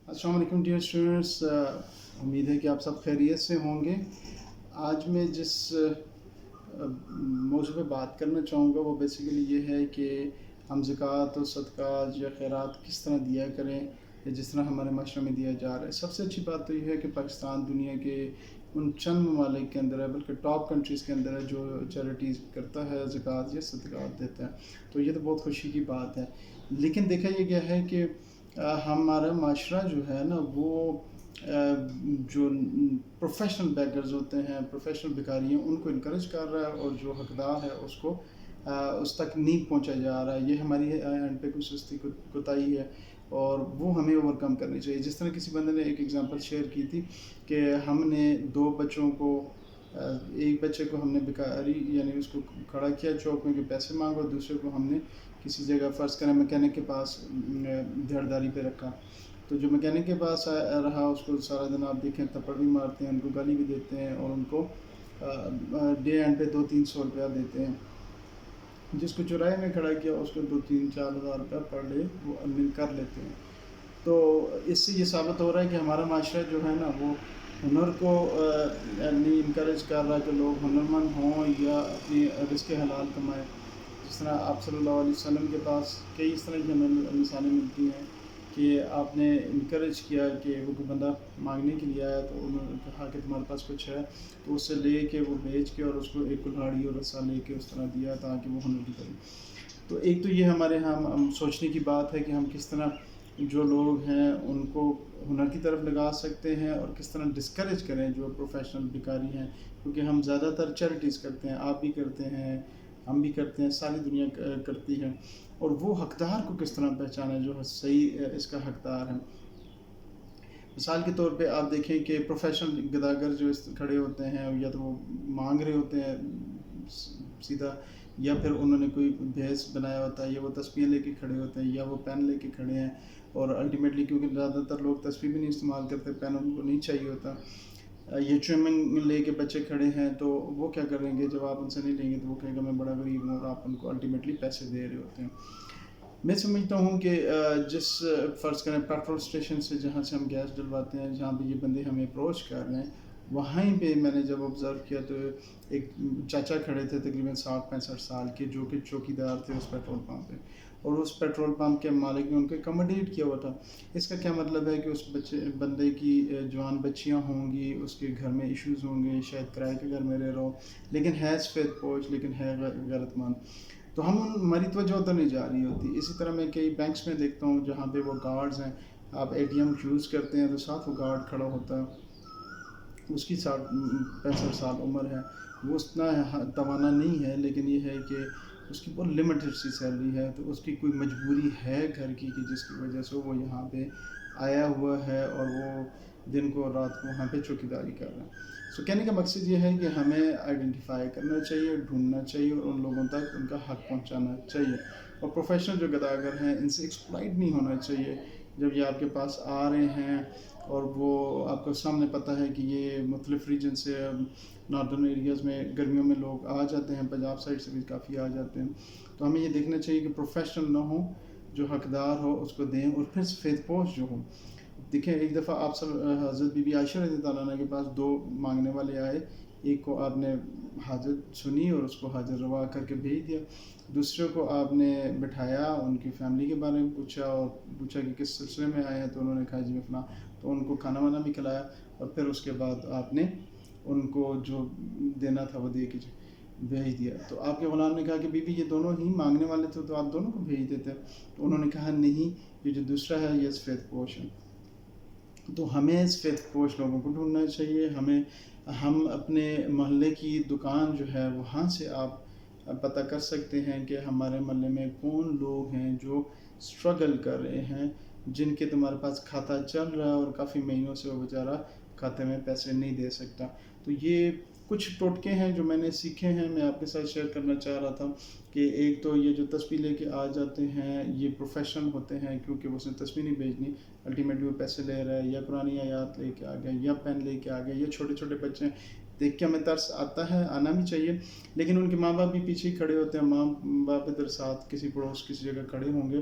अस्सलाम वालेकुम dear students, उम्मीद है कि आप सब खैरियत से होंगे। आज मैं जिस मौजू पे बात करना चाहूँगा वो बेसिकली ये है कि हम ज़कात और सदक़ात या खैरात किस तरह दिया करें, या जिस तरह हमारे माशरे में दिया जा रहा है। सबसे अच्छी बात तो ये है कि पाकिस्तान दुनिया के उन चंद ममालिक के अंदर है, बल्कि टॉप कंट्रीज़ के अंदर है जो चैरिटीज़ करता है, ज़कात या सदक़ात देता है। तो ये तो बहुत खुशी की बात है। लेकिन देखा ये गया है कि हमारा माशरा जो है ना वो जो प्रोफेशनल बेगर्स होते हैं, प्रोफेशनल भिखारी हैं, उनको इनकरेज कर रहा है, और जो हकदार है उसको उस तक नहीं पहुंचाया जा रहा है। ये हमारी एंड पे कुछ सुस्ती कोताही है, और वो हमें ओवरकम करनी चाहिए। जिस तरह किसी बंदे ने एक एग्जांपल शेयर की थी कि हमने दो बच्चों को, एक बच्चे को हमने भिखारी यानी उसको खड़ा किया चौक में कि पैसे मांगो, दूसरे को हमने किसी जगह फ़र्ज़ करें मैकेनिक के पास दिहाड़ीदारी पे रखा। तो जो मैकेनिक के पास रहा उसको सारा दिन आप देखें थप्पड़ भी मारते हैं, उनको गाली भी देते हैं, और उनको डे एंड पे 200-300 रुपया देते हैं। जिसको चौराहे में खड़ा किया उसको 2-3-4 हज़ार रुपया पर डे वो अर्निंग कर लेते हैं। तो इससे ये साबित हो रहा है कि हमारा माशरा जो है ना वो हुनर को नहीं इनकरेज कर रहा है कि लोग हुनरमंद हों या अपनी रिज़्क़ हलाल कमाएं। जिस तरह आप सल्लल्लाहु अलैहि वसल्लम के पास कई इस तरह की हमें मिसालें मिलती हैं कि आपने इनकरेज किया कि वो कोई बंदा मांगने के लिए आया, तो उन्होंने कहा कि तुम्हारे पास कुछ है, तो उससे ले के वो बेच के और उसको एक कुल्हाड़ी और रस्सा ले के उस तरह दिया ताकि वो हुनर की करे। तो एक तो ये हमारे यहाँ हम सोचने की बात है कि हम किस तरह जो लोग हैं उनको हुनर की तरफ लगा सकते हैं, और किस तरह डिस्करेज करें जो प्रोफेशनल भिखारी हैं। क्योंकि हम ज़्यादातर चैरिटीज़ करते हैं, आप भी करते हैं, हम भी करते हैं, सारी दुनिया करती है। और वो हकदार को किस तरह पहचानें जो सही इसका हकदार है। मिसाल के तौर पे आप देखें कि प्रोफेशनल गदागर जो खड़े होते हैं, या तो वो मांग रहे होते हैं सीधा, या फिर उन्होंने कोई भेस बनाया होता है, या वो तस्बीह लेके खड़े होते हैं, या वो पेन लेके खड़े हैं। और अल्टीमेटली क्योंकि ज़्यादातर लोग तस्बीह भी नहीं इस्तेमाल करते, पेन उनको नहीं चाहिए होता। ये च्युइंगम लेके बच्चे खड़े हैं, तो वो क्या करेंगे, जब आप उनसे नहीं लेंगे तो वो कहेगा मैं बड़ा गरीब हूँ, और आप उनको अल्टीमेटली पैसे दे रहे होते हैं। मैं समझता हूँ कि जिस फ़र्ज़ करें पेट्रोल स्टेशन से जहाँ से हम गैस डलवाते हैं, जहाँ पे ये बंदे हमें अप्रोच कर रहे हैं, वहीं पे मैंने जब ऑब्ज़र्व किया तो एक चाचा खड़े थे तकरीबन 60-65 साल के, जो कि चौकीदार थे उस पेट्रोल पंप पे, और उस पेट्रोल पंप के मालिक ने उनको अकोमोडेट किया हुआ था। इसका क्या मतलब है कि उस बंदे की जवान बच्चियाँ होंगी, उसके घर में इश्यूज़ होंगे, शायद किराए के घर में रह रहा हो, लेकिन है सफ़ेद पोश, लेकिन है गैरतमंद। तो हमारी तवज्जो तो नहीं जा रही होती। इसी तरह मैं कई बैंक्स में देखता हूँ जहाँ पे वो गार्ड्स हैं, आप एटीएम यूज़ करते हैं तो साथ वो गार्ड खड़ा होता है, उसकी 60-65 साल उम्र है, वो उतना तवाना नहीं है, लेकिन ये है कि उसकी बहुत लिमिटेड सी सैलरी है, तो उसकी कोई मजबूरी है घर की कि जिसकी वजह से वो यहाँ पे आया हुआ है, और वो दिन को और रात को वहाँ पे चौकीदारी कर रहा है। सो कहने का मकसद ये है कि हमें आइडेंटिफाई करना चाहिए, ढूंढना चाहिए, और उन लोगों तक उनका हक पहुँचाना चाहिए। और प्रोफेशनल जो गदागर हैं इनसे एक्सप्लॉइट नहीं होना चाहिए। जब ये आपके पास आ रहे हैं और वो आपको सामने पता है कि ये मुख्तलिफ़ रीजन से, नॉर्दर्न एरियाज़ में गर्मियों में लोग आ जाते हैं, पंजाब साइड से भी काफ़ी आ जाते हैं, तो हमें ये देखना चाहिए कि प्रोफेशनल ना हो, जो हकदार हो उसको दें, और फिर सफ़ेद पोश जो हो। देखिए एक दफ़ा आप सब हज़रत बीबी आयशा रज़ियल्लाहु अन्हा के पास दो मांगने वाले आए, एक को आपने हाजत सुनी और उसको हाजिर रवा करके भेज दिया, दूसरे को आपने बिठाया, उनकी फ़ैमिली के बारे में पूछा, और पूछा कि किस सिलसिले में आए हैं, तो उन्होंने कहा जी मैं फ़लाँ, तो उनको खाना वाना भी खिलाया, और फिर उसके बाद आपने उनको जो देना था वो दे के भेज दिया। तो आपके ग़ुलाम ने कहा कि बीबी ये दोनों ही मांगने वाले थे, तो आप दोनों को भेज देते। तो उन्होंने कहा नहीं, ये जो दूसरा है ये सफ़ेद पोश है। तो हमें सफ़ेद पोश लोगों को ढूंढना चाहिए। हम अपने मोहल्ले की दुकान जो है वहाँ से आप पता कर सकते हैं कि हमारे मोहल्ले में कौन लोग हैं जो स्ट्रगल कर रहे हैं, जिनके तुम्हारे पास खाता चल रहा है और काफ़ी महीनों से वो बेचारा खाते में पैसे नहीं दे सकता। तो ये कुछ टोटके हैं जो मैंने सीखे हैं, मैं आपके साथ शेयर करना चाह रहा था कि एक तो ये जो तस्बीह लेके आ जाते हैं ये प्रोफेशनल होते हैं, क्योंकि उसने तस्बीह नहीं भेजनी, अल्टीमेटली वो पैसे ले रहा है, या पुरानी आयात लेके आ गया, या पेन लेके आ गया, या छोटे छोटे बच्चे देख के हमें तरस आता है, आना भी चाहिए, लेकिन उनके माँ बाप भी पीछे ही खड़े होते हैं, माँ बाप इधर साथ किसी पड़ोस किसी जगह खड़े होंगे,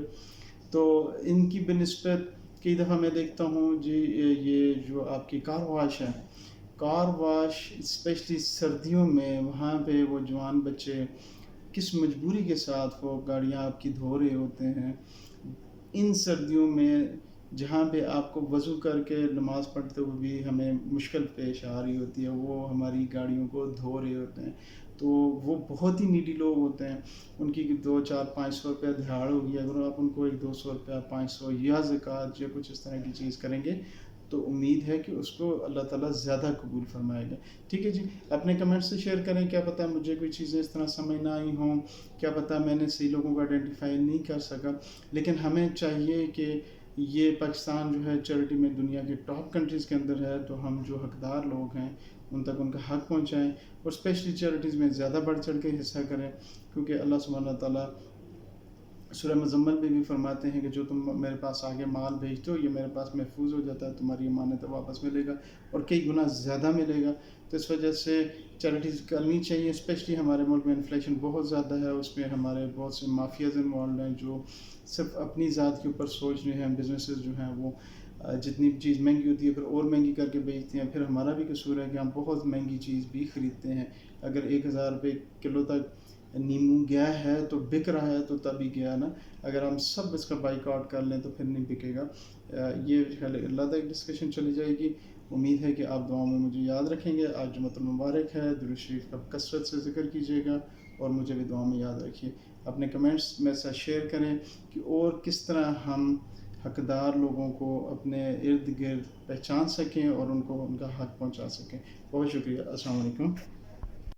तो इनकी बनिस्बत कई दफ़ा मैं देखता हूँ जी, ये जो आपकी कार वॉश है, कार वॉश स्पेशली सर्दियों में वहाँ पे वो जवान बच्चे किस मजबूरी के साथ वो गाड़ियाँ आपकी धो रहे होते हैं। इन सर्दियों में जहाँ पे आपको वज़ू करके नमाज़ पढ़ते हुए भी हमें मुश्किल पेश आ रही होती है, वो हमारी गाड़ियों को धो रहे होते हैं। तो वो बहुत ही नीडी लोग होते हैं, उनकी 2, 4, 500 रुपया दिहाड़ होगी, अगर आप उनको एक 200 रुपया, 500 या ज़कात या कुछ इस तरह की चीज़ करेंगे, तो उम्मीद है कि उसको अल्लाह ताला ज़्यादा कबूल फ़रमाएगा। ठीक है जी, अपने कमेंट्स से शेयर करें, क्या पता मुझे कोई चीज़ें इस तरह समझ ना आई हों, क्या पता मैंने सही लोगों को आइडेंटिफ़ाई नहीं कर सका। लेकिन हमें चाहिए कि ये पाकिस्तान जो है चैरिटी में दुनिया के टॉप कंट्रीज़ के अंदर है, तो हम जो हकदार लोग हैं उन तक उनका हक़ पहुँचाएँ और स्पेशली चैरिटीज़ में ज़्यादा बढ़ चढ़ के हिस्सा करें, क्योंकि अल्लाह सुब्हानहू व तआला सूरह मुज़म्मिल में भी फरमाते हैं कि जो तुम मेरे पास आगे माल भेजते हो ये मेरे पास महफूज हो जाता है, तुम्हारी अमानत वापस मिलेगा और कई गुना ज़्यादा मिलेगा। तो इस वजह से चैरिटीज़ करनी चाहिए। स्पेशली हमारे मुल्क में इन्फ्लेशन बहुत ज़्यादा है, उसमें हमारे बहुत से माफियाज़ इन्वॉल्व हैं जो सिर्फ अपनी ज़ात के ऊपर सोच रहे हैं। बिजनेसेस जो हैं वो जितनी चीज़ महंगी होती है फिर और महंगी करके बेचते हैं। फिर हमारा भी कसूर है कि हम बहुत महंगी चीज़ भी ख़रीदते हैं। अगर 1000 रुपये किलो तक नींबू गया है तो बिक रहा है तो तभी गया ना, अगर हम सब इसका बाइकआउट कर लें तो फिर नहीं बिकेगा। ये अल्लाह तक डिस्कशन चली जाएगी। उम्मीद है कि आप दुआओं में मुझे याद रखेंगे। आज जुम्मतुल मुबारक है, दुरूद शरीफ का कसरत से ज़िक्र कीजिएगा और मुझे भी दुआ में याद रखिए। अपने कमेंट्स मेरे साथ शेयर करें कि और किस तरह हम हकदार लोगों को अपने इर्द गिर्द पहचान सकें और उनको उनका हक़ पहुँचा सकें। बहुत शुक्रिया। अस्सलाम वालेकुम।